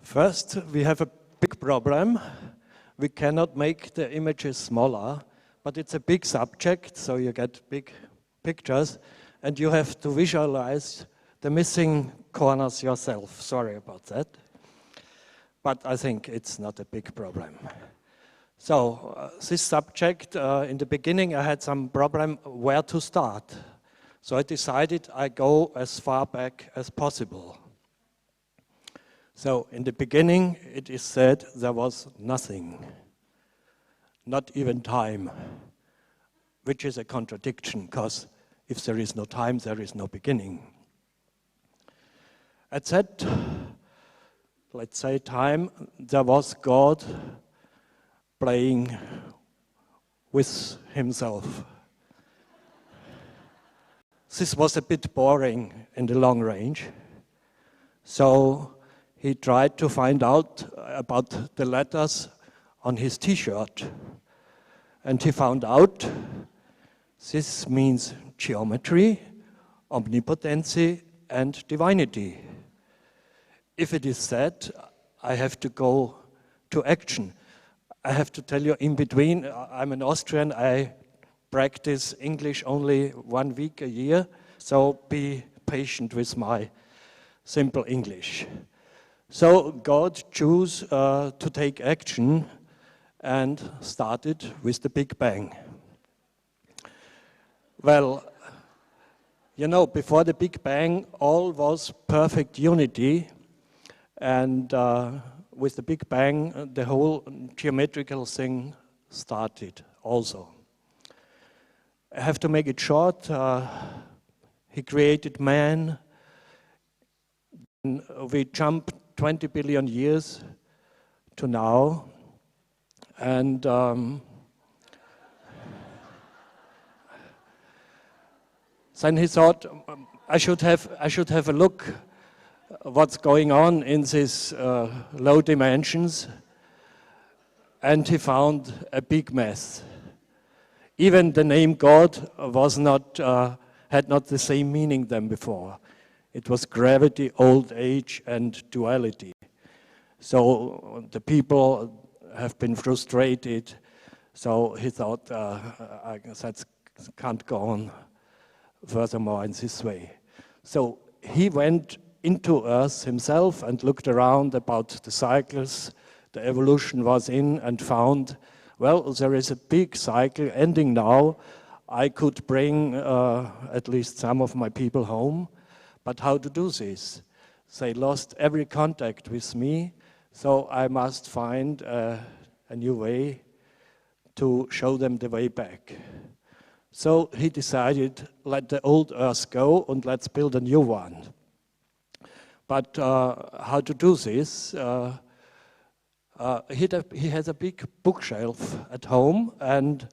First, we have a big problem. We cannot make the images smaller, but it's a big subject, so you get big pictures, and you have to visualize the missing corners yourself. Sorry about that. But I think it's not a big problem. So this subject, in the beginning I had some problem where to start. So I decided I go as far back as possible. So in the beginning it is said there was nothing, not even time, which is a contradiction, because if there is no time, there is no beginning. At that, let's say, time, there was God playing with himself. This was a bit boring in the long range. So he tried to find out about the letters on his t-shirt. And he found out this means geometry, omnipotency, and divinity. If it is said, I have to go to action. I have to tell you, in between, I'm an Austrian, I practice English only 1 week a year, so be patient with my simple English. So God chose to take action and started with the Big Bang. Well, you know, before the Big Bang, all was perfect unity, and with the Big Bang, the whole geometrical thing started also. I have to make it short. He created man. We jump 20 billion years to now, and then he thought I should have a look what's going on in these low dimensions, and he found a big mess. Even the name God was not had not the same meaning than before. It was gravity, old age, and duality. So the people have been frustrated. So he thought, I guess that can't go on furthermore in this way. So he went into Earth himself and looked around about the cycles the evolution was in and found, well, there is a big cycle ending now. I could bring at least some of my people home, but how to do this? They lost every contact with me, so I must find a new way to show them the way back. So he decided, let the old Earth go and let's build a new one. But how to do this? He has a big bookshelf at home and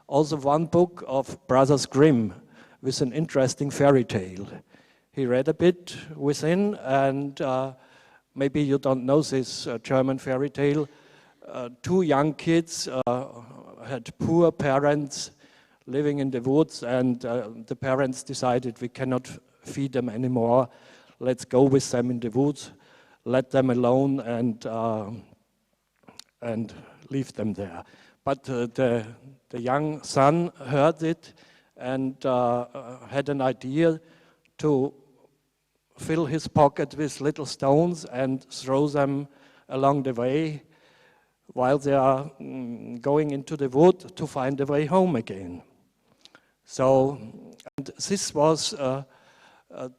also one book of Brothers Grimm with an interesting fairy tale. He read a bit within, and maybe you don't know this German fairy tale. Two young kids had poor parents living in the woods, and the parents decided we cannot feed them anymore. Let's go with them in the woods, let them alone, and leave them there. But the young son heard it and had an idea to fill his pocket with little stones and throw them along the way while they are going into the wood to find the way home again. So, and this was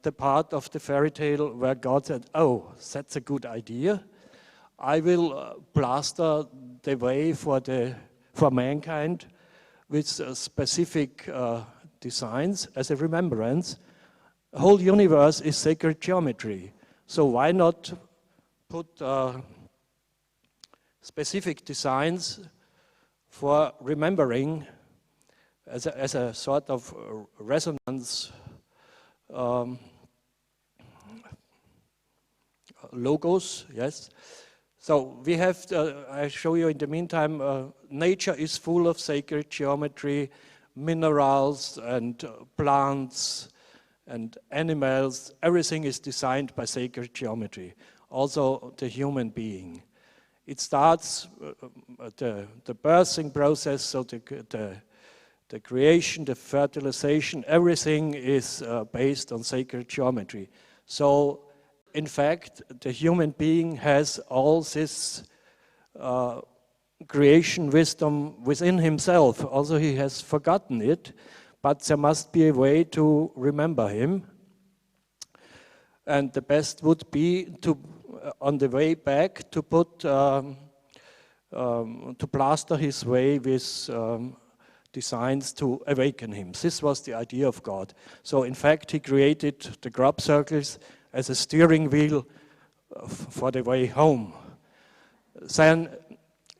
the part of the fairy tale where God said, oh, that's a good idea. I will plaster the way for mankind with specific designs as a remembrance. The whole universe is sacred geometry. So why not put specific designs for remembering as a sort of resonance logos, yes. So we have, I show you in the meantime, nature is full of sacred geometry, minerals and plants and animals. Everything is designed by sacred geometry. also the human being. It starts the birthing process, so the creation, the fertilization, everything is based on sacred geometry. So, in fact, the human being has all this creation wisdom within himself. Also, he has forgotten it, but there must be a way to remember him. And the best would be to, on the way back, to put to plaster his way with designs to awaken him. This was the idea of God. So in fact, he created the crop circles as a steering wheel for the way home. Then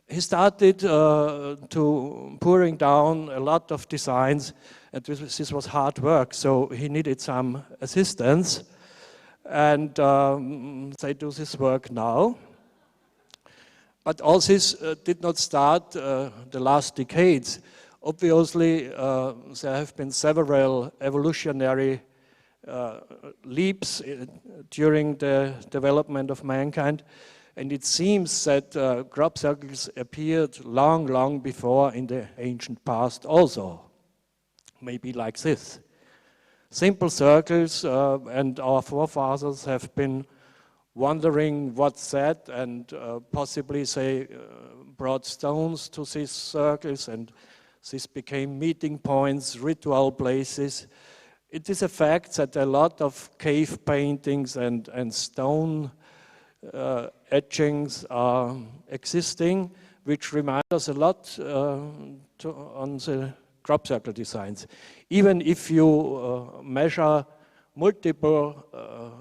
he started to pouring down a lot of designs, and this was hard work, so he needed some assistance. And they do this work now. But all this did not start the last decades. Obviously, there have been several evolutionary leaps during the development of mankind. And it seems that crop circles appeared long, long before in the ancient past also. Maybe like this. Simple circles, and our forefathers have been wondering what's that, and possibly they brought stones to these circles, and this became meeting points, ritual places. It is a fact that a lot of cave paintings and stone etchings are existing, which remind us a lot on the crop circle designs. Even if you measure multiple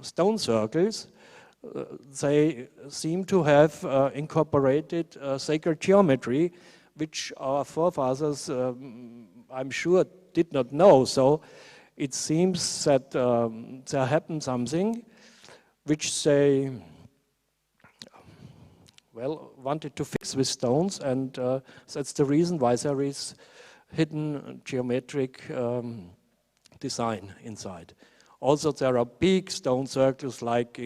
stone circles, they seem to have incorporated sacred geometry, which our forefathers, I'm sure, did not know. So it seems that there happened something which they, well, wanted to fix with stones, and that's the reason why there is hidden geometric design inside. Also, there are big stone circles, like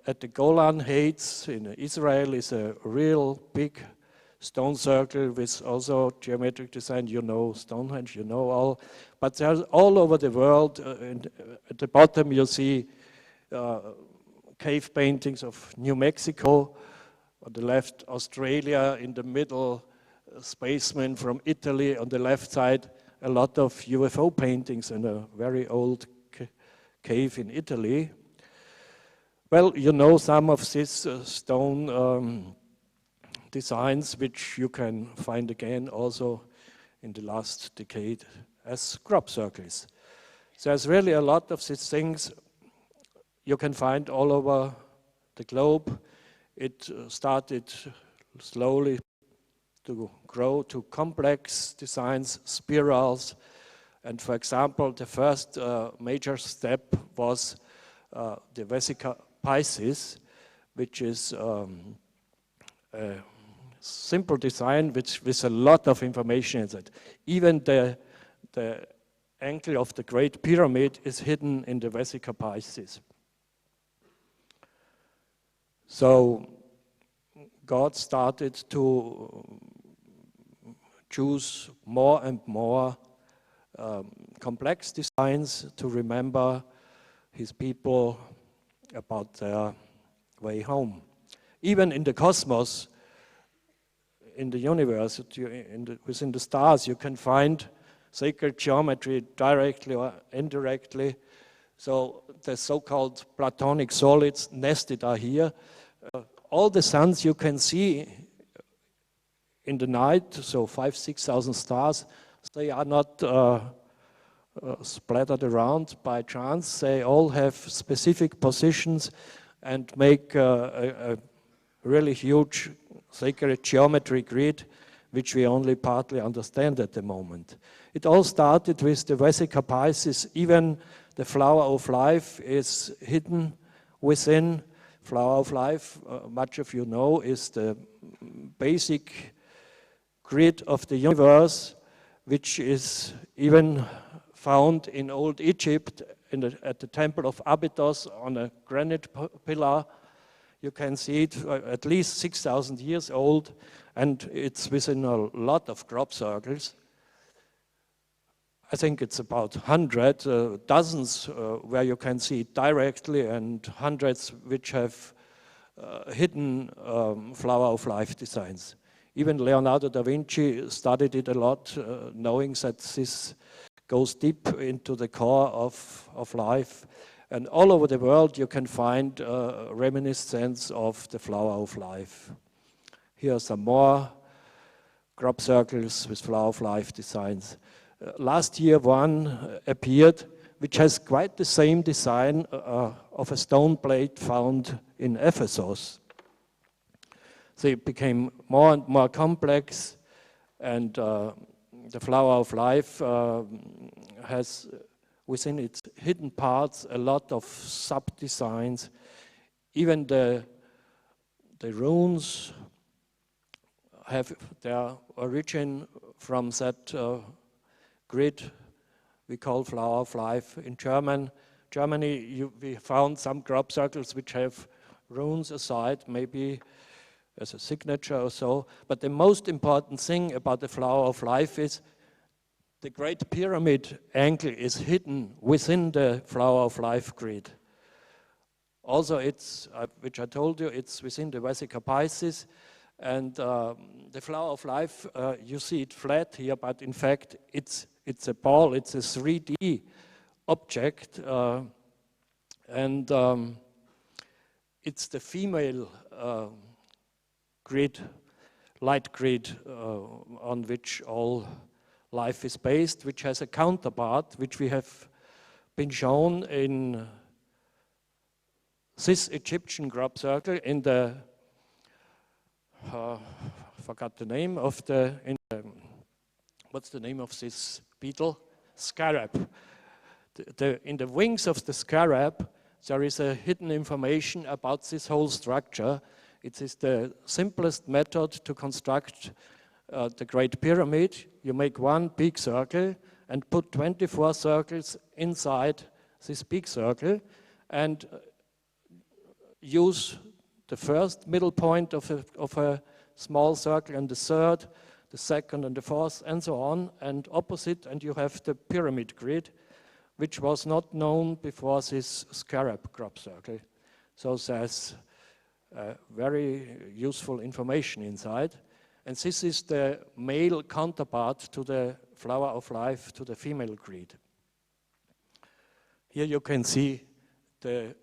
at the Golan Heights in Israel is a real big stone circle with also geometric design. You know Stonehenge, you know all. But there's all over the world. At the bottom you see cave paintings of New Mexico. On the left, Australia. In the middle, spacemen from Italy. On the left side, a lot of UFO paintings in a very old cave in Italy. Well, you know some of these stone designs, which you can find again also in the last decade as crop circles. There's really a lot of these things you can find all over the globe. It started slowly to grow to complex designs, spirals, and for example, the first major step was the Vesica Pisces, which is a simple design with a lot of information in it. Even the angle of the Great Pyramid is hidden in the Vesica Pisces. So God started to choose more and more complex designs to remember his people about their way home. Even in the cosmos, in the universe, within the stars, you can find sacred geometry directly or indirectly. So the so-called Platonic solids nested are here. All the suns you can see in the night, so 5,000–6,000 stars, they are not splattered around by chance. They all have specific positions and make a really huge sacred geometry grid, which we only partly understand at the moment. It all started with the Vesica Pisces. Even the flower of life is hidden within. Flower of life, much of you know, is the basic grid of the universe, which is even found in old Egypt at the temple of Abydos on a granite pillar. You can see it at least 6,000 years old, and it's within a lot of crop circles. I think it's about 100, dozens where you can see it directly, and hundreds which have hidden flower of life designs. Even Leonardo da Vinci studied it a lot, knowing that this goes deep into the core of life. And all over the world you can find reminiscence of the flower of life. Here are some more crop circles with flower of life designs. Last year one appeared which has quite the same design of a stone plate found in Ephesus. So it became more and more complex, and the flower of life has within its hidden parts a lot of sub-designs. Even the runes have their origin from that grid we call flower of life. In Germany, we found some crop circles which have runes aside, maybe as a signature or so. But the most important thing about the flower of life is the Great Pyramid angle is hidden within the flower of life grid. Also, it's, which I told you, it's within the Vesica Piscis, and the flower of life, you see it flat here, but in fact, it's a ball, it's a 3D object, and it's the female grid, light grid, on which all life is based, which has a counterpart, which we have been shown in this Egyptian crop circle in the, forgot the name of what's the name of this beetle? Scarab. In the wings of the scarab, there is a hidden information about this whole structure. It is the simplest method to construct the Great Pyramid. You make one big circle and put 24 circles inside this big circle and use the first middle point of a small circle and the third, the second and the fourth, and so on, and opposite, and you have the pyramid grid, which was not known before this scarab crop circle. So there's very useful information inside. And this is the male counterpart to the flower of life, to the female grid. Here you can see the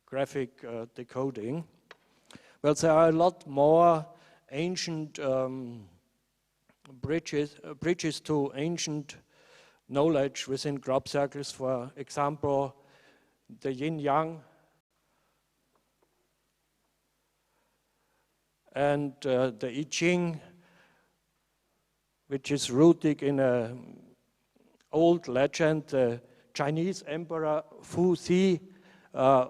graphic decoding. Well, there are a lot more ancient bridges to ancient knowledge within crop circles. For example, the yin-yang and the I Ching, which is rooted in an old legend. The Chinese Emperor Fu Xi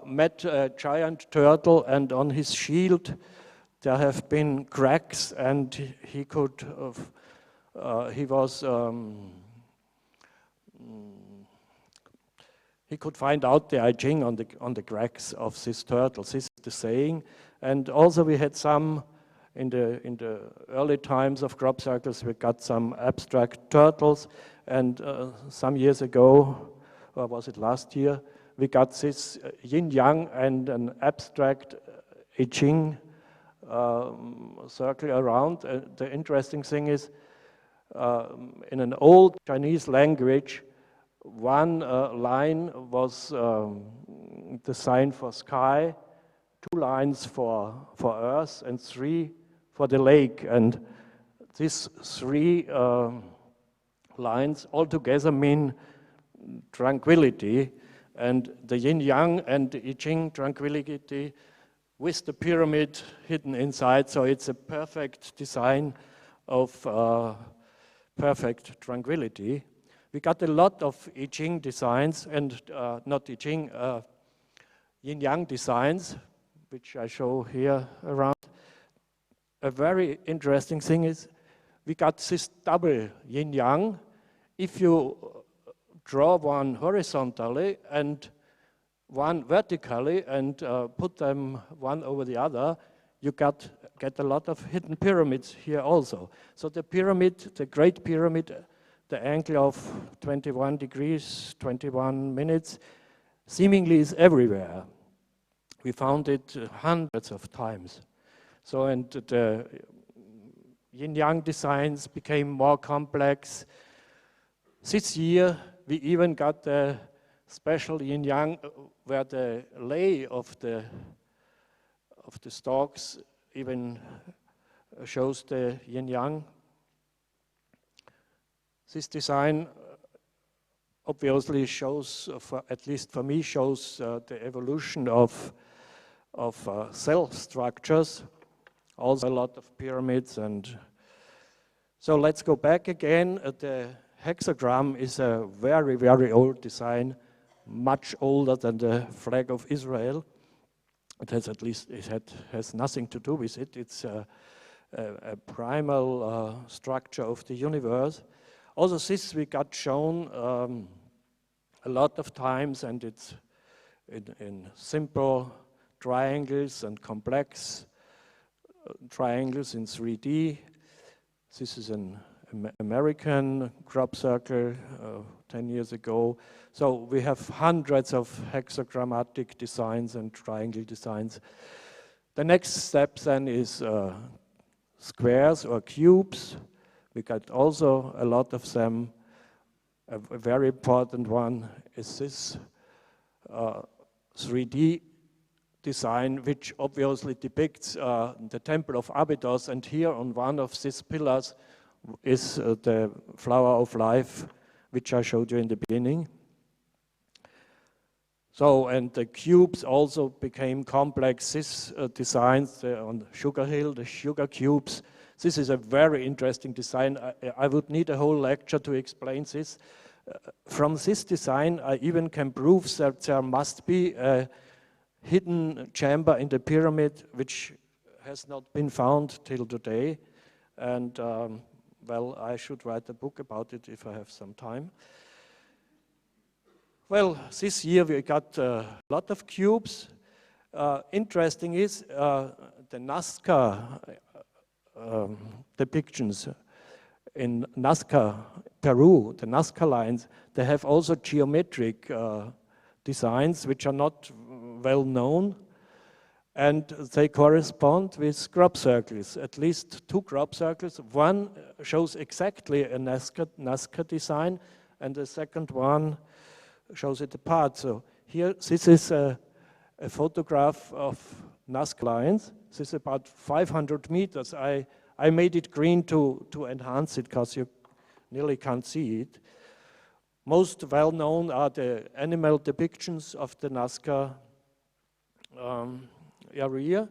met a giant turtle, and on his shield there have been cracks, and he could find out the I Ching on the cracks of this turtle. This is the saying. And also we had some in the early times of crop circles. We got some abstract turtles, and some years ago, or was it last year, we got this yin-yang and an abstract I Ching circle around. The interesting thing is, in an old Chinese language, one line was the sign for sky, 2 lines for earth, and 3 for the lake. And these 3 lines altogether mean tranquility, and the yin-yang and the I Ching, tranquility, with the pyramid hidden inside. So it's a perfect design of perfect tranquility. We got a lot of I Ching designs, and not I Ching, yin-yang designs, which I show here around. A very interesting thing is we got this double yin-yang. If you draw one horizontally and one vertically and put them one over the other, you get a lot of hidden pyramids here also. So the pyramid, the Great Pyramid, the angle of 21 degrees, 21 minutes, seemingly is everywhere. We found it hundreds of times. So, and the yin-yang designs became more complex. This year, we even got the special yin-yang where the lay of the stalks even shows the yin-yang. This design obviously shows, at least for me, shows the evolution of cell structures, also a lot of pyramids. And so let's go back again. The hexagram is a very, very old design, much older than the flag of Israel. It has at least, has nothing to do with it. It's a primal structure of the universe. Also, this we got shown a lot of times, and it's in simple triangles and complex triangles in 3D. This is an American crop circle 10 years ago. So we have hundreds of hexagrammatic designs and triangle designs. The next step then is squares or cubes. We got also a lot of them. A very important one is this 3D design, which obviously depicts the Temple of Abydos, and here on one of these pillars is the flower of life, which I showed you in the beginning. So, and the cubes also became complex. These designs on Sugar Hill, the sugar cubes, this is a very interesting design. I would need a whole lecture to explain this. From this design, I even can prove that there must be a hidden chamber in the pyramid which has not been found till today. And well, I should write a book about it if I have some time. Well, this year we got a lot of cubes. Interesting is the Nazca depictions in Nazca, Peru, the Nazca lines, they have also geometric designs which are not well known, and they correspond with crop circles, at least 2 crop circles. One shows exactly a Nazca design, and the second one shows it apart. So here, this is a photograph of Nazca lines. This is about 500 meters. I made it green to enhance it because you nearly can't see it. Most well known are the animal depictions of the Nazca area,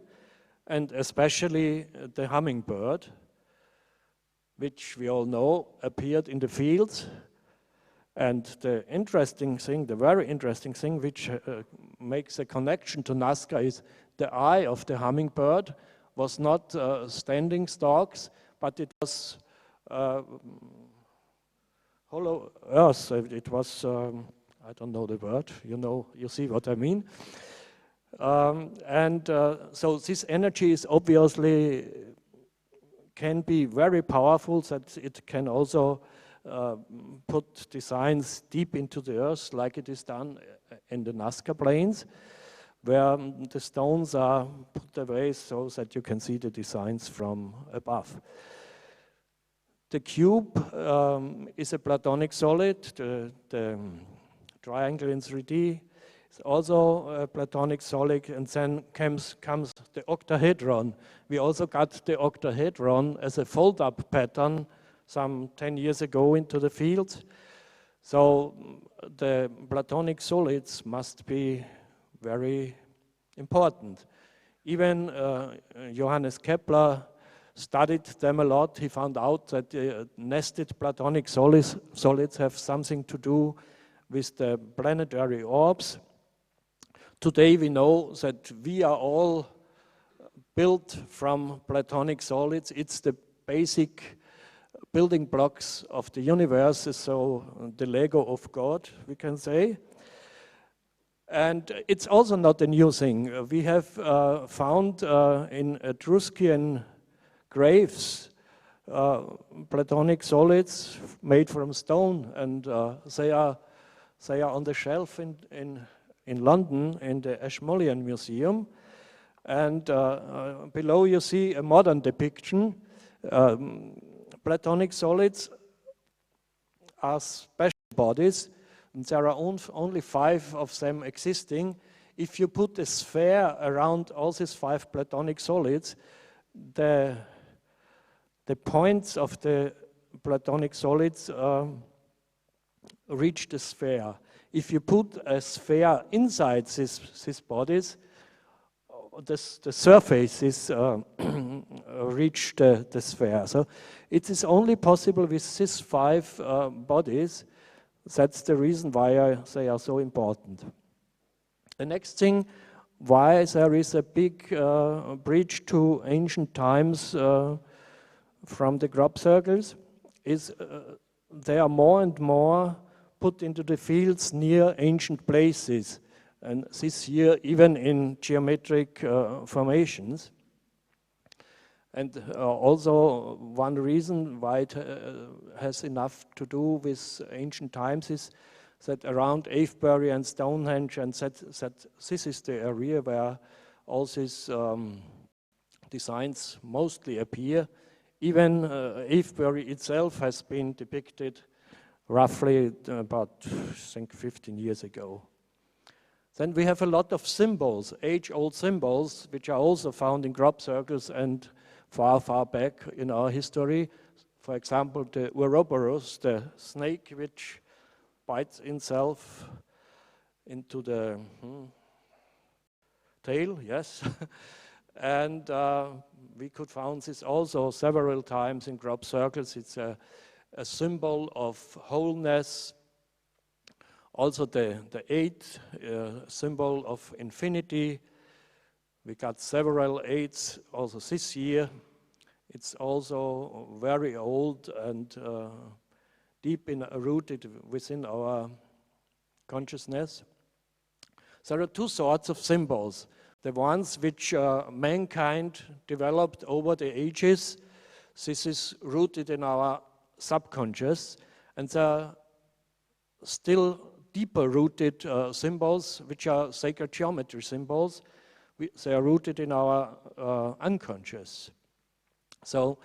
and especially the hummingbird, which we all know appeared in the fields. And the interesting thing, the very interesting thing, which makes a connection to Nazca, is the eye of the hummingbird was not standing stalks, but it was hollow earth. It was, I don't know the word, you see what I mean. So this energy is obviously can be very powerful, that it can also put designs deep into the earth, like it is done in the Nazca plains, where the stones are put away so that you can see the designs from above. The cube is a platonic solid. The triangle in 3D is also a platonic solid, and then comes the octahedron. We also got the octahedron as a fold-up pattern some 10 years ago into the field. So the platonic solids must be very important. Even Johannes Kepler studied them a lot. He found out that nested platonic solids have something to do with the planetary orbs. Today we know that we are all built from platonic solids. It's the basic building blocks of the universe, so the Lego of God, we can say. And it's also not a new thing. We have found in Etruscan graves Platonic solids made from stone, and they are on the shelf in London in the Ashmolean Museum. And below you see a modern depiction. Platonic solids are special bodies, and there are only 5 of them existing. If you put a sphere around all these 5 Platonic solids, the points of the Platonic solids reach the sphere. If you put a sphere inside these bodies, the surfaces reach the sphere. So it is only possible with these 5 bodies. That's the reason why they are so important. The next thing, why there is a big bridge to ancient times from the crop circles, is they are more and more put into the fields near ancient places, and this year even in geometric formations. And also one reason why it has enough to do with ancient times is that around Avebury and Stonehenge, and that this is the area where all these designs mostly appear. Even Avebury itself has been depicted roughly about, I think, 15 years ago. Then we have a lot of symbols, age-old symbols, which are also found in crop circles and far, far back in our history. For example, the Ouroboros, the snake which bites itself into the tail, yes. And we could find this also several times in crop circles. It's a symbol of wholeness. Also the 8 symbol of infinity. We got several 8s also this year. It's also very old and deep rooted within our consciousness. There are 2 sorts of symbols. The ones which mankind developed over the ages. This is rooted in our subconscious, and there are still deeper rooted symbols, which are sacred geometry symbols. They are rooted in our unconscious. So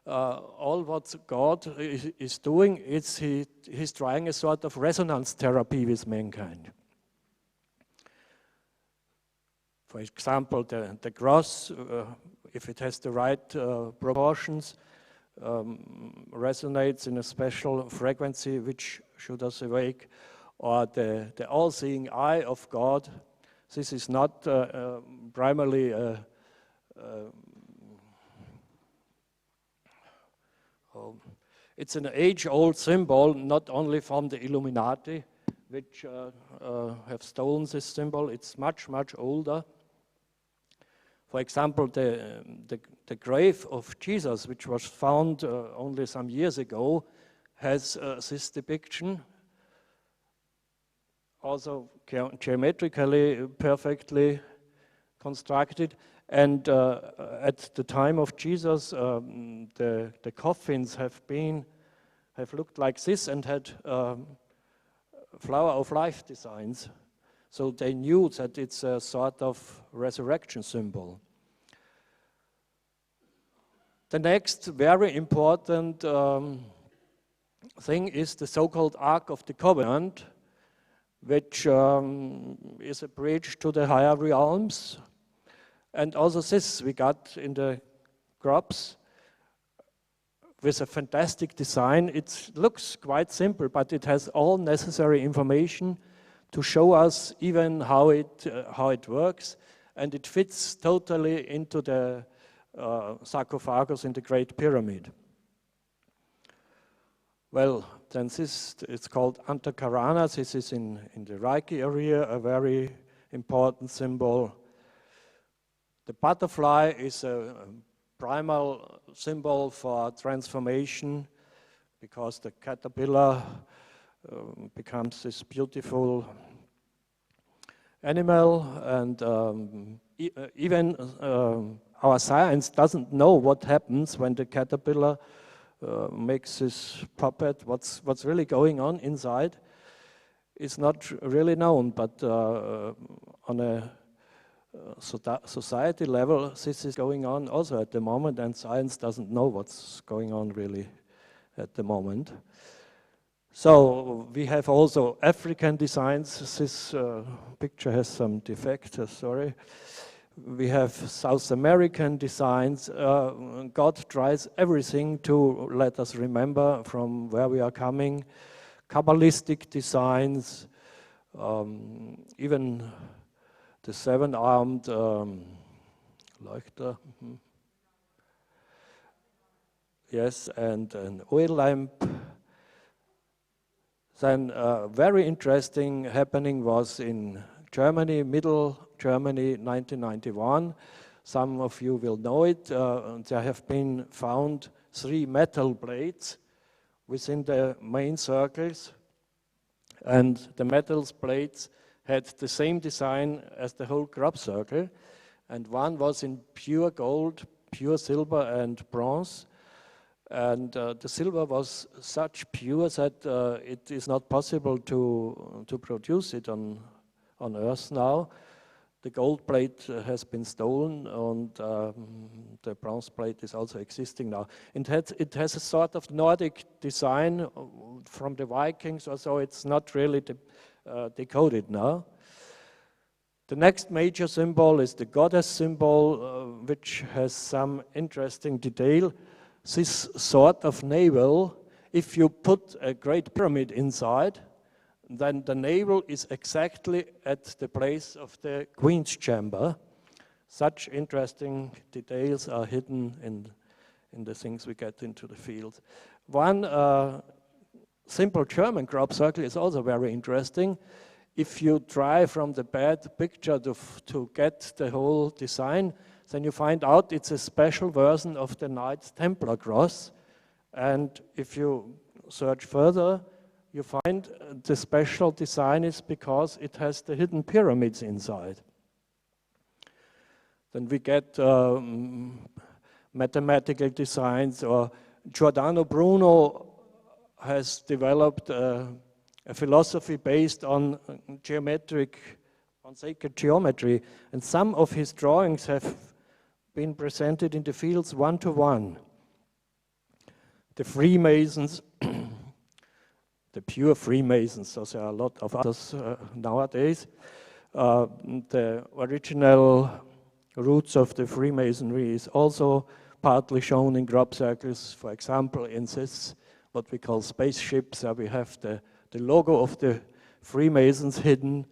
all what God is doing is he's trying a sort of resonance therapy with mankind. For example, the cross, if it has the right proportions, resonates in a special frequency which should us awake, or the all-seeing eye of God. This is not primarily it's an age-old symbol, not only from the Illuminati, which have stolen this symbol. It's much, much older. For example, the grave of Jesus, which was found only some years ago, has this depiction, also geometrically perfectly constructed. And at the time of Jesus, the coffins have looked like this and had flower of life designs. So they knew that it's a sort of resurrection symbol. The next very important thing is the so-called Ark of the Covenant, which is a bridge to the higher realms. And also this we got in the crops with a fantastic design. It looks quite simple, but it has all necessary information to show us even how it works, and it fits totally into the sarcophagus in the Great Pyramid. Well, then it's called Antakarana. This is in the Reiki area, a very important symbol. The butterfly is a primal symbol for transformation, because the caterpillar becomes this beautiful animal, and even our science doesn't know what happens when the caterpillar makes this puppet. What's really going on inside is not really known, but on a society level, this is going on also at the moment, and science doesn't know what's going on really at the moment. So we have also African designs. This picture has some defect, sorry. We have South American designs. God tries everything to let us remember from where we are coming. Kabbalistic designs, even the seven-armed Leuchter. Yes, and an oil lamp. Then very interesting happening was in Germany, middle Germany, 1991. Some of you will know it. There have been found 3 metal plates within the main circles, and the metal plates had the same design as the whole crop circle, and one was in pure gold, pure silver and bronze, and the silver was such pure that it is not possible to produce it on Earth now. The gold plate has been stolen, and the bronze plate is also existing now. It has a sort of Nordic design from the Vikings, or so it's not really decoded now. The next major symbol is the goddess symbol, which has some interesting detail. This sort of navel, if you put a great pyramid inside, then the navel is exactly at the place of the queen's chamber. Such interesting details are hidden in the things we get into the field. One simple German crop circle is also very interesting. If you try from the bad picture to get the whole design, then you find out it's a special version of the Knights Templar cross. And if you search further, you find the special design is because it has the hidden pyramids inside. Then we get mathematical designs, or Giordano Bruno has developed a philosophy based on sacred geometry, and some of his drawings have been presented in the fields one-to-one. The Freemasons, the pure Freemasons, so there are a lot of others nowadays. The original roots of the Freemasonry is also partly shown in crop circles. For example, in this, what we call spaceships, we have the logo of the Freemasons hidden.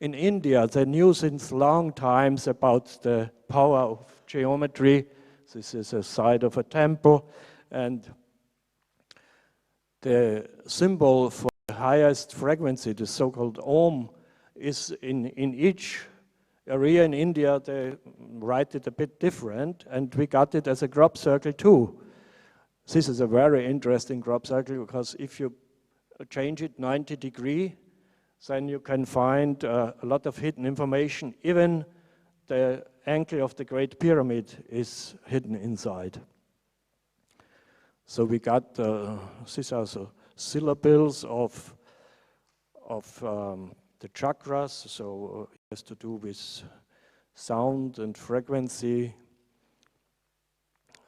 In India, they knew since long times about the power of geometry. This is a side of a temple, and the symbol for the highest frequency, the so-called Om, is in each area in India. They write it a bit different, and we got it as a crop circle too. This is a very interesting crop circle, because if you change it 90 degrees, then you can find a lot of hidden information. Even the angle of the Great Pyramid is hidden inside. So we got, these are the syllables of the chakras, so it has to do with sound and frequency.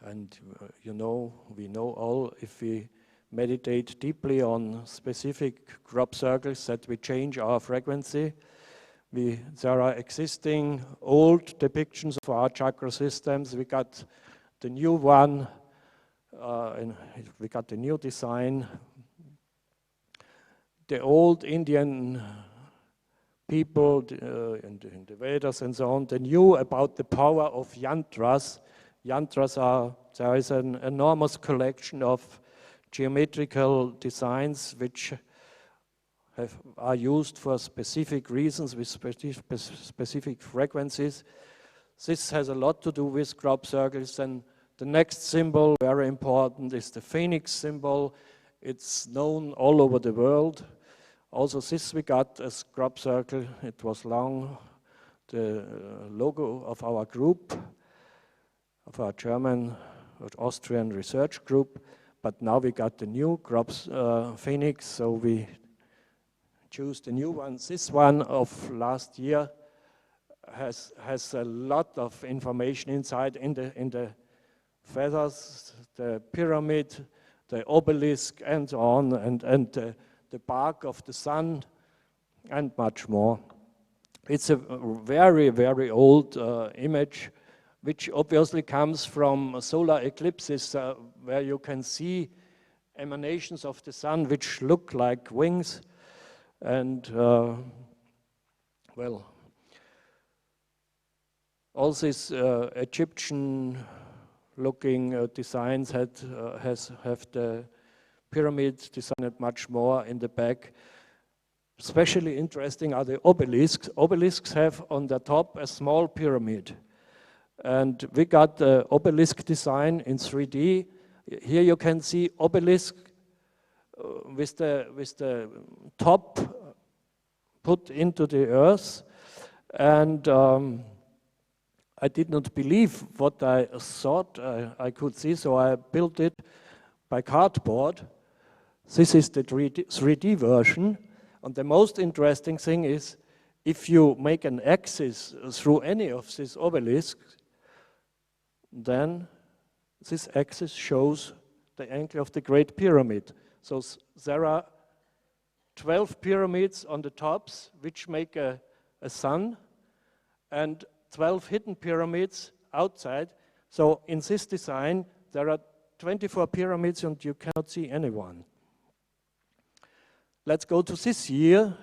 And we know all, if we meditate deeply on specific crop circles, that we change our frequency. There are existing old depictions of our chakra systems. We got the new one, and we got the new design. The old Indian people in the Vedas and so on, they knew about the power of yantras. Yantras there is an enormous collection of geometrical designs which are used for specific reasons with specific frequencies. This has a lot to do with crop circles. And the next symbol, very important, is the phoenix symbol. It's known all over the world. Also this we got as crop circle. It was long the logo of our group, of our German or Austrian research group, but now we got the new crops Phoenix, so we choose the new one. This one of last year has a lot of information inside in the feathers, the pyramid, the obelisk, and so on, and the bark of the sun, and much more. It's a very, very old image, which obviously comes from solar eclipses, where you can see emanations of the sun which look like wings. And, well, all these Egyptian looking designs have the pyramid designed much more in the back. Especially interesting are the obelisks. Obelisks have on the top a small pyramid. And we got the obelisk design in 3D. Here you can see obelisk with the top put into the earth. And I did not believe what I thought I could see, so I built it by cardboard. This is the 3D version. And the most interesting thing is, if you make an axis through any of these obelisks, then this axis shows the angle of the Great Pyramid. So there are 12 pyramids on the tops, which make a sun, and 12 hidden pyramids outside. So in this design, there are 24 pyramids and you cannot see anyone. Let's go to this year.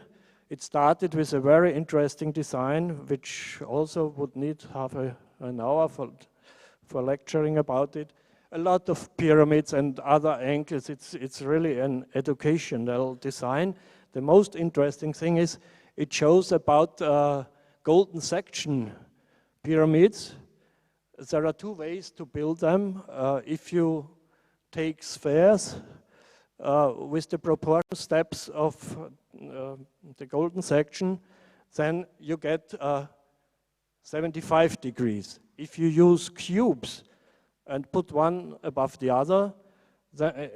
It started with a very interesting design, which also would need half an hour for lecturing about it. A lot of pyramids and other angles. It's really an educational design. The most interesting thing is it shows about golden section pyramids. There are two ways to build them. If you take spheres with the proportion steps of the golden section, then you get 75 degrees. If you use cubes and put one above the other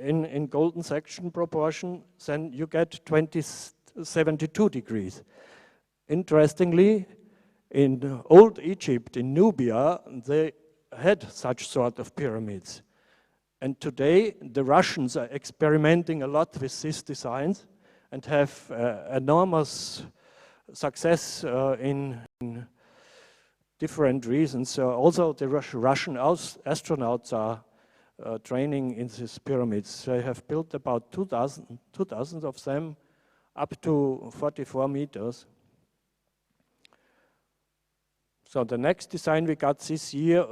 in golden section proportion, then you get 72 degrees. Interestingly, in old Egypt, in Nubia, they had such sort of pyramids. And today, the Russians are experimenting a lot with these designs and have enormous success in different reasons. So also, the Russian astronauts are training in these pyramids. They have built about 2,000 of them, up to 44 meters. So the next design we got this year,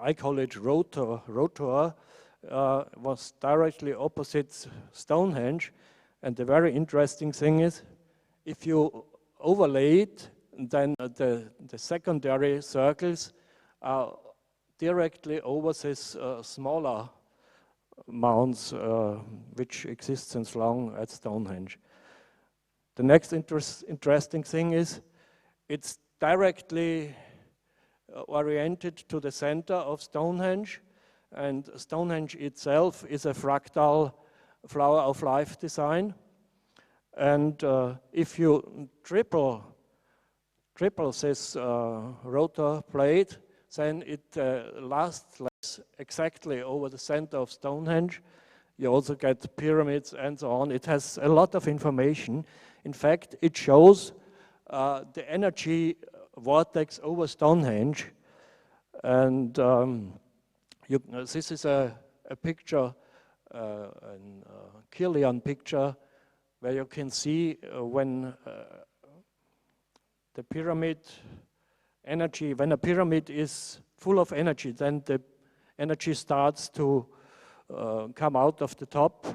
I call it rotor, was directly opposite Stonehenge. And the very interesting thing is, if you overlay it, then the secondary circles are directly over these smaller mounds, which exist since long at Stonehenge. The next interesting thing is, it's directly oriented to the center of Stonehenge, and Stonehenge itself is a fractal flower of life design. And if you triple this rotor plate, then it lasts exactly over the center of Stonehenge. You also get pyramids and so on. It has a lot of information. In fact, it shows the energy vortex over Stonehenge. And this is a picture, a Kirlian picture, where you can see when the pyramid energy, when a pyramid is full of energy, then the energy starts to come out of the top.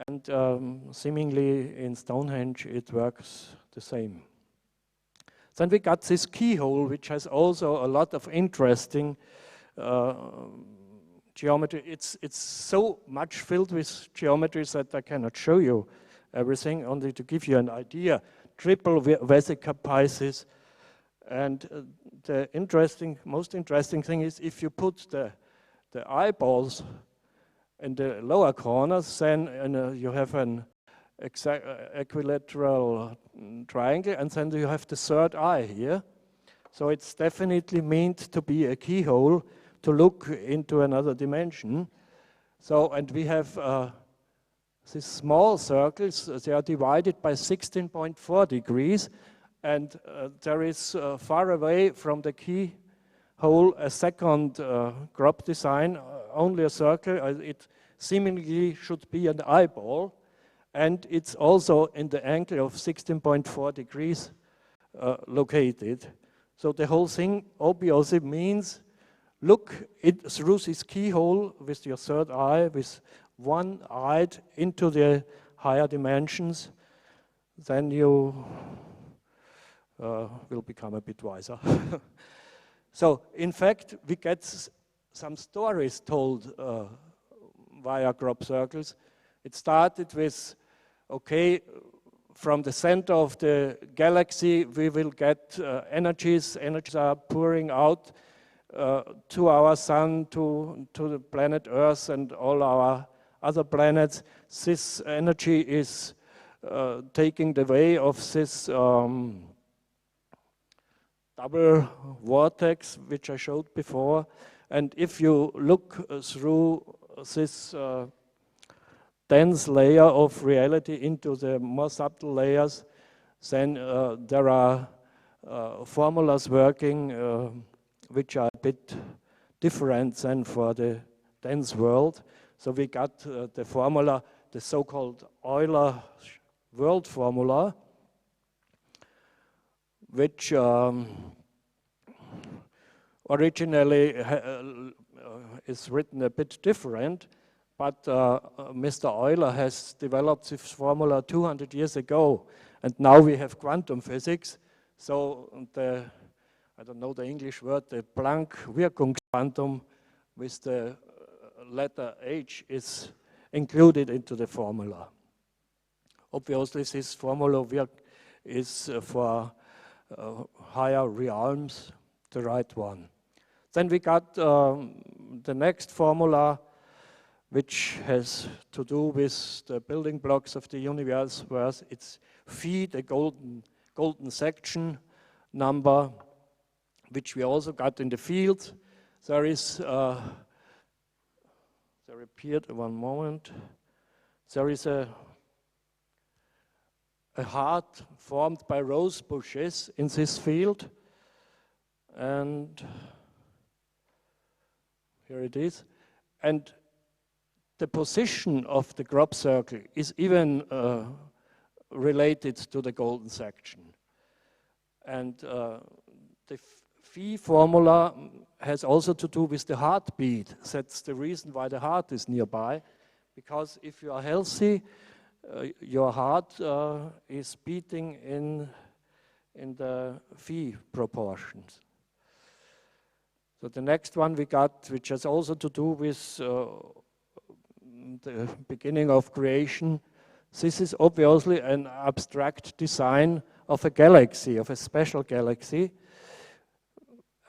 And seemingly in Stonehenge, it works the same. Then we got this keyhole, which has also a lot of interesting geometry. It's so much filled with geometries that I cannot show you everything, only to give you an idea. Triple vesica Pisces. And the most interesting thing is if you put the eyeballs in the lower corners, then you have an equilateral triangle, and then you have the third eye here. So it's definitely meant to be a keyhole to look into another dimension. So, and we have these small circles, they are divided by 16.4 degrees, and there is far away from the keyhole a second crop design, only a circle. It seemingly should be an eyeball, and it's also in the angle of 16.4 degrees located. So the whole thing obviously means look through this keyhole with your third eye, with one eye into the higher dimensions, then you will become a bit wiser. So in fact, we get some stories told via crop circles. It started with, okay, from the center of the galaxy, we will get energies. Energies are pouring out to our sun, to the planet Earth and all our other planets. This energy is taking the way of this double vortex, which I showed before. And if you look through this dense layer of reality into the more subtle layers, then there are formulas working which are a bit different than for the dense world. So we got the formula, the so-called Euler world formula, which originally is written a bit different, but Mr. Euler has developed this formula 200 years ago, and now we have quantum physics. So the, I don't know the English word, the Planck-Wirkungsquantum with the letter H is included into the formula. Obviously, this formula is for higher realms, the right one. Then we got the next formula, which has to do with the building blocks of the universe, where it's phi, the golden section number, which we also got in the field. There is, there appeared, one moment, there is a heart formed by rose bushes in this field, and here it is. And the position of the crop circle is even related to the golden section. And the phi formula has also to do with the heartbeat. That's the reason why the heart is nearby, because if you are healthy, your heart is beating in the phi proportions. So the next one we got, which has also to do with the beginning of creation. This is obviously an abstract design of a galaxy, of a special galaxy.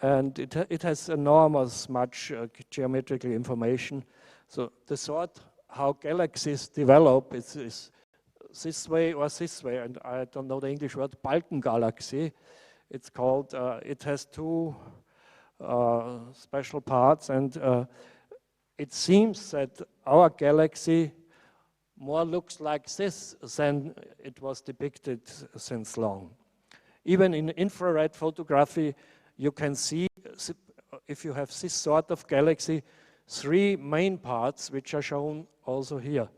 And it has enormous much geometrical information. So the sort how galaxies develop is this way or this way, and I don't know the English word, Balkengalaxie. It's called, it has two special parts, and it seems that our galaxy more looks like this than it was depicted since long. Even in infrared photography, you can see, if you have this sort of galaxy, three main parts which are shown also here.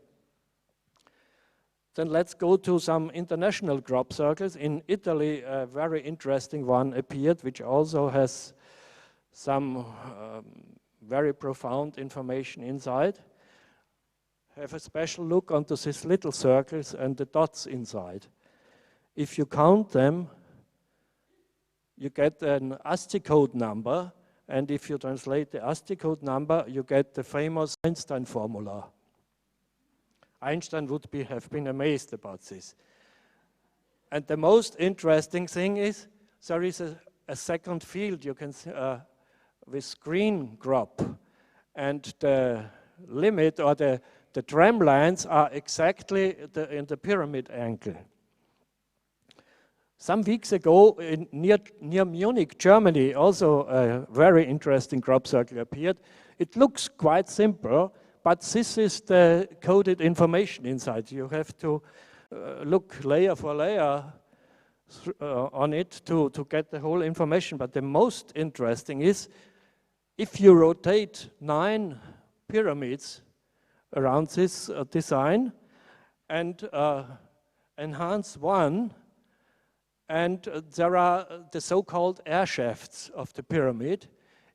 Then let's go to some international crop circles. In Italy, a very interesting one appeared, which also has some very profound information inside. Have a special look onto these little circles and the dots inside. If you count them, you get an ASCII code number, and if you translate the ASCII code number, you get the famous Einstein formula. Einstein would have been amazed about this. And the most interesting thing is there is a second field you can see, with green crop, and the limit or the tram lines are exactly in the pyramid angle. Some weeks ago, near Munich, Germany, also a very interesting crop circle appeared. It looks quite simple, but this is the coded information inside. You have to look layer for layer on it to get the whole information. But the most interesting is if you rotate 9 pyramids around this design and enhance one, and there are the so-called air shafts of the pyramid.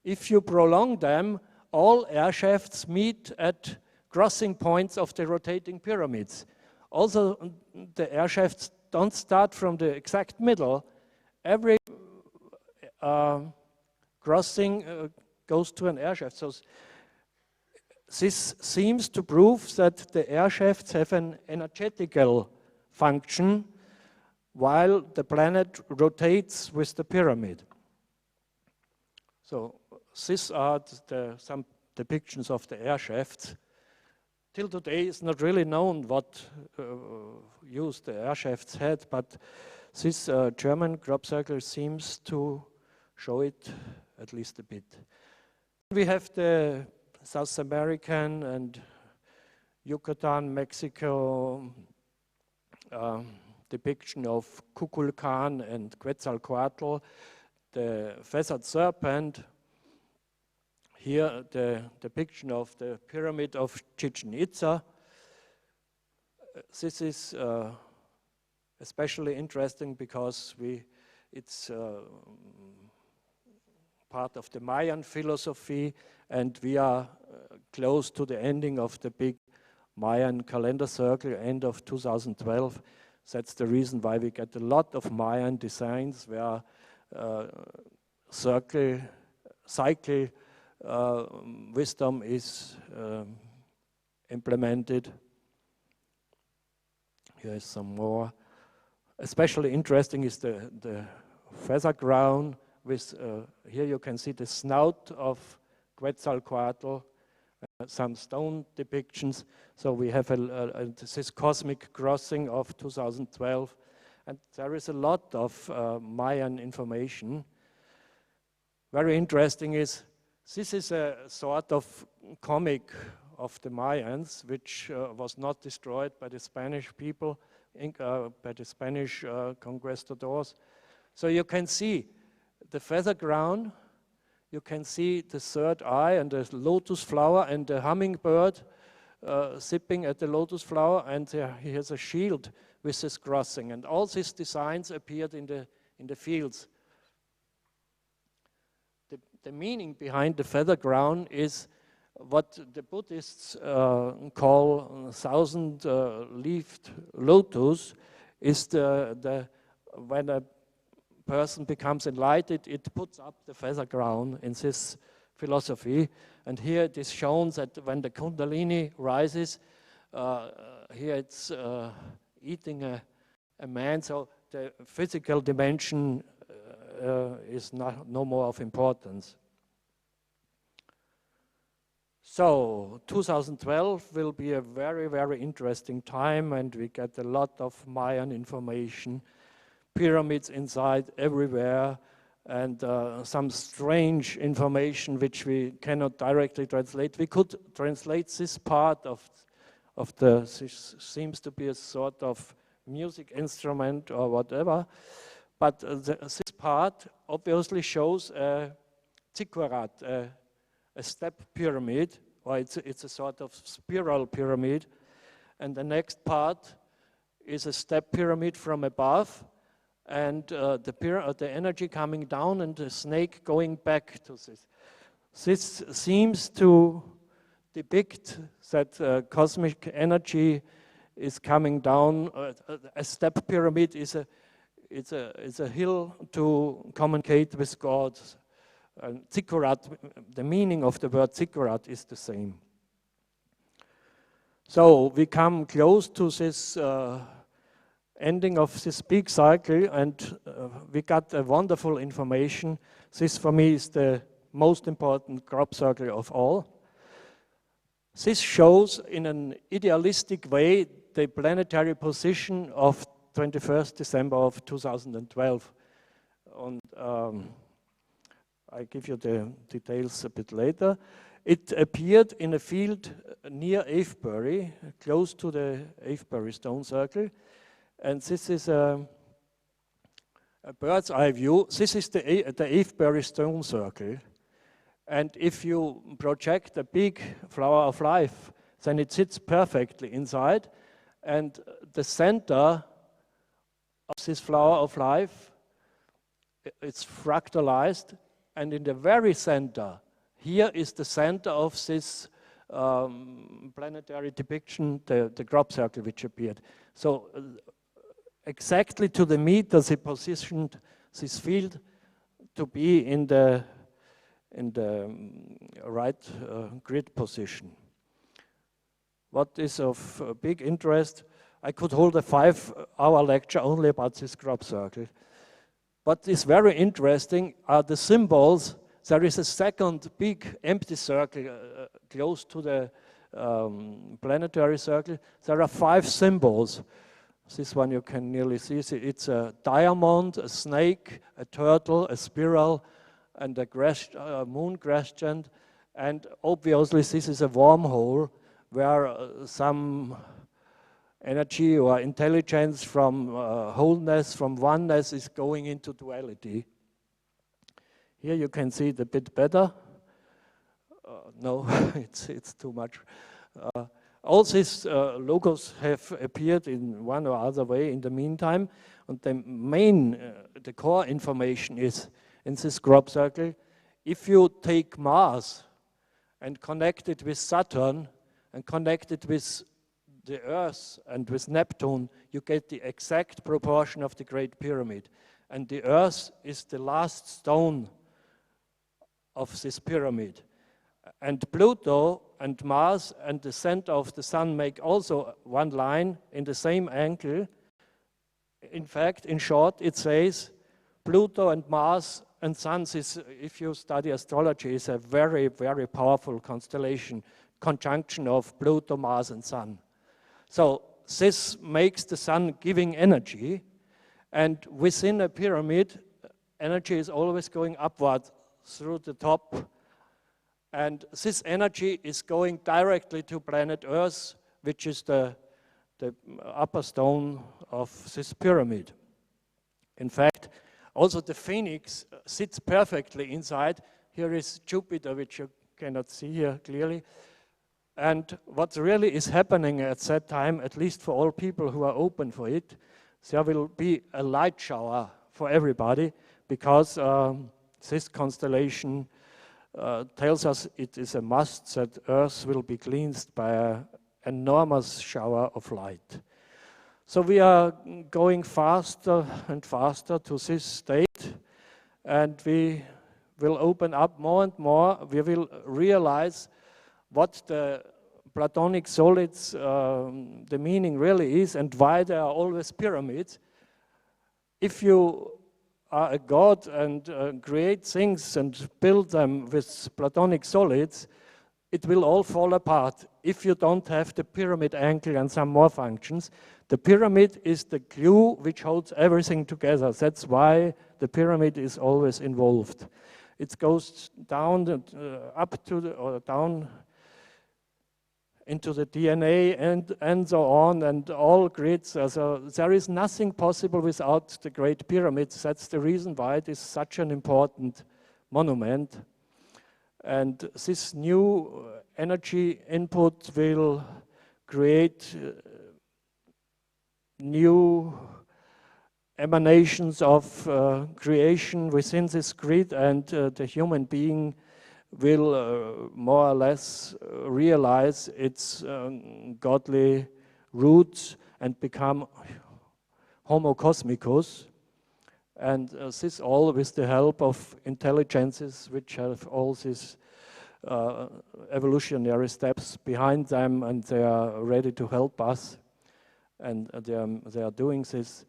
If you prolong them, all air shafts meet at crossing points of the rotating pyramids. Also, the air shafts don't start from the exact middle. Every crossing goes to an air shaft. So this seems to prove that the air shafts have an energetical function while the planet rotates with the pyramid. So these are some depictions of the air shafts. Till today it's not really known what use the air shafts had, but this German crop circle seems to show it at least a bit. We have the South American and Yucatan, Mexico depiction of Kukulkan and Quetzalcoatl, the feathered serpent. Here the depiction of the pyramid of Chichen Itza. This is especially interesting because it's part of the Mayan philosophy, and we are close to the ending of the big Mayan calendar circle, end of 2012. That's the reason why we get a lot of Mayan designs where cycle wisdom is implemented. Here is some more. Especially interesting is the feather crown with, here you can see the snout of Quetzalcoatl, some stone depictions. So we have this cosmic crossing of 2012. And there is a lot of Mayan information. Very interesting is, this is a sort of comic of the Mayans, which was not destroyed by the Spanish people, by the Spanish conquistadors. So you can see the feather crown, you can see the third eye and the lotus flower and the hummingbird sipping at the lotus flower, and he has a shield with this crossing. And all these designs appeared in the fields. The meaning behind the feather crown is what the Buddhists call thousand-leaved lotus. Is when a person becomes enlightened, it puts up the feather crown in this philosophy. And here it is shown that when the Kundalini rises, here it's eating a man, so the physical dimension is no more of importance. So 2012 will be a very, very interesting time, and we get a lot of Mayan information, pyramids inside everywhere, and some strange information which we cannot directly translate. We could translate this part of this seems to be a sort of music instrument or whatever, but this part obviously shows a ziggurat, a step pyramid, or it's a sort of spiral pyramid, and the next part is a step pyramid from above, and the energy coming down and the snake going back to this. This seems to depict that cosmic energy is coming down. A step pyramid is a hill to communicate with God. Ziggurat, the meaning of the word ziggurat is the same. So we come close to this ending of this big cycle, and we got a wonderful information. This for me is the most important crop circle of all. This shows in an idealistic way the planetary position of 21st December of 2012. And I give you the details a bit later. It appeared in a field near Avebury, close to the Avebury stone circle. And this is a bird's eye view. This is the Avebury stone circle. And if you project a big flower of life, then it sits perfectly inside. And the center of this flower of life, it's fractalized. And in the very center, here is the center of this planetary depiction, the crop circle which appeared. So exactly to the meter, they positioned this field to be in the right grid position. What is of big interest, I could hold a 5-hour lecture only about this crop circle. What is very interesting are the symbols. There is a second big empty circle close to the planetary circle. There are 5 symbols. This one you can nearly see. It's a diamond, a snake, a turtle, a spiral, and a moon crescent. And obviously this is a wormhole where some energy or intelligence from wholeness, from oneness is going into duality. Here you can see it a bit better. No, it's too much. All these logos have appeared in one or other way in the meantime. And the main, the core information is in this crop circle. If you take Mars and connect it with Saturn and connect it with the Earth and with Neptune, you get the exact proportion of the Great Pyramid. And the Earth is the last stone of this pyramid. And Pluto and Mars and the center of the Sun make also one line in the same angle. In fact, in short, it says Pluto and Mars and Sun, if you study astrology, is a very, very powerful constellation, conjunction of Pluto, Mars, and Sun. So this makes the Sun giving energy, and within a pyramid, energy is always going upward through the top, and this energy is going directly to planet Earth, which is the upper stone of this pyramid. In fact, also the Phoenix sits perfectly inside. Here is Jupiter, which you cannot see here clearly. And what really is happening at that time, at least for all people who are open for it, there will be a light shower for everybody, because this constellation tells us it is a must that Earth will be cleansed by an enormous shower of light. So we are going faster and faster to this state, and we will open up more and more. We will realize what the Platonic solids, the meaning really is, and why there are always pyramids. If you are a god and create things and build them with Platonic solids, it will all fall apart if you don't have the pyramid angle and some more functions. The pyramid is the glue which holds everything together. That's why the pyramid is always involved. It goes down up to or down into the DNA and so on, and all grids. So there is nothing possible without the Great Pyramids. That's the reason why it is such an important monument. And this new energy input will create new emanations of creation within this grid, and the human being will more or less realize its godly roots and become Homo cosmicus. And this all with the help of intelligences which have all these evolutionary steps behind them, and they are ready to help us, and they are doing this.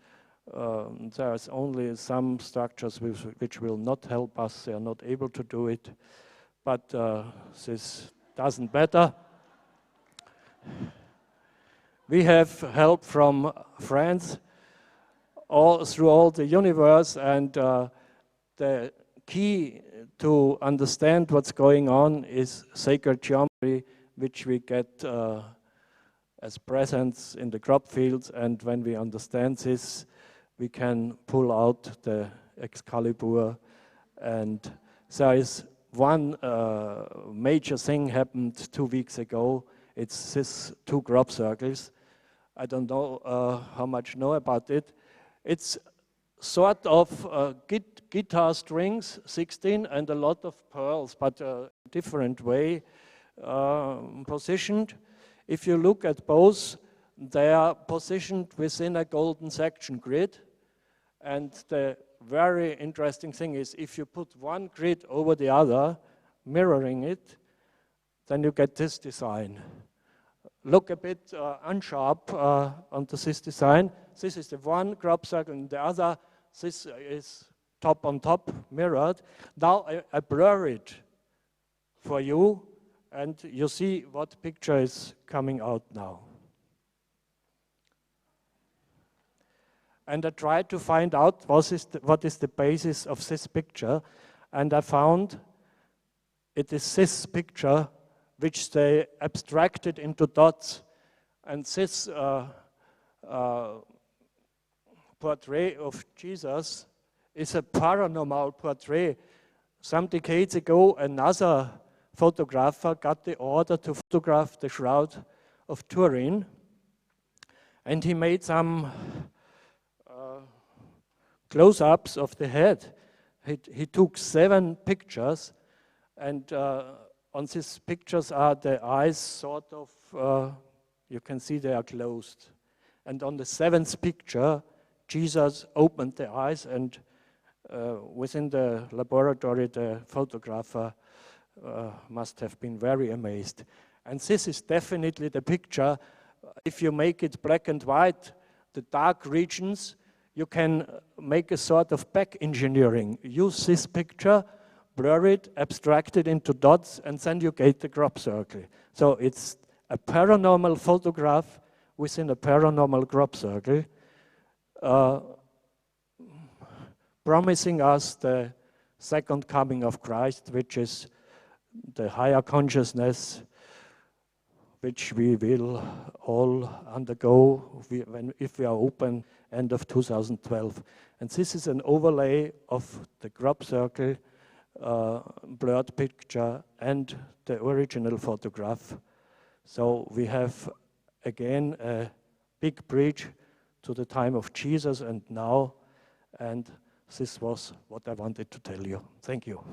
There's only some structures which will not help us. They are not able to do it, but this doesn't matter. We have help from friends all through all the universe, and the key to understand what's going on is sacred geometry, which we get as presents in the crop fields, and when we understand this, we can pull out the Excalibur. And there is one major thing happened 2 weeks ago. It's these 2 crop circles. I don't know how much know about it. It's sort of guitar strings, 16, and a lot of pearls, but a different way positioned. If you look at both, they are positioned within a golden section grid. And the very interesting thing is, if you put one grid over the other, mirroring it, then you get this design. Look a bit unsharp onto this design. This is the one crop circle, and the other, this is top on top, mirrored. Now I blur it for you, and you see what picture is coming out now. And I tried to find out what is the basis of this picture, and I found it is this picture which they abstracted into dots. And this portrait of Jesus is a paranormal portrait. Some decades ago, another photographer got the order to photograph the Shroud of Turin, and he made some close-ups of the head. He took 7 pictures, and on these pictures are the eyes sort of, you can see they are closed. And on the 7th picture, Jesus opened the eyes, and within the laboratory, the photographer must have been very amazed. And this is definitely the picture. If you make it black and white, the dark regions, you can make a sort of back engineering. Use this picture, blur it, abstract it into dots, and then you get the crop circle. So it's a paranormal photograph within a paranormal crop circle, promising us the second coming of Christ, which is the higher consciousness, which we will all undergo if we are open end of 2012. And this is an overlay of the crop circle, blurred picture, and the original photograph. So we have, again, a big bridge to the time of Jesus and now, and this was what I wanted to tell you. Thank you.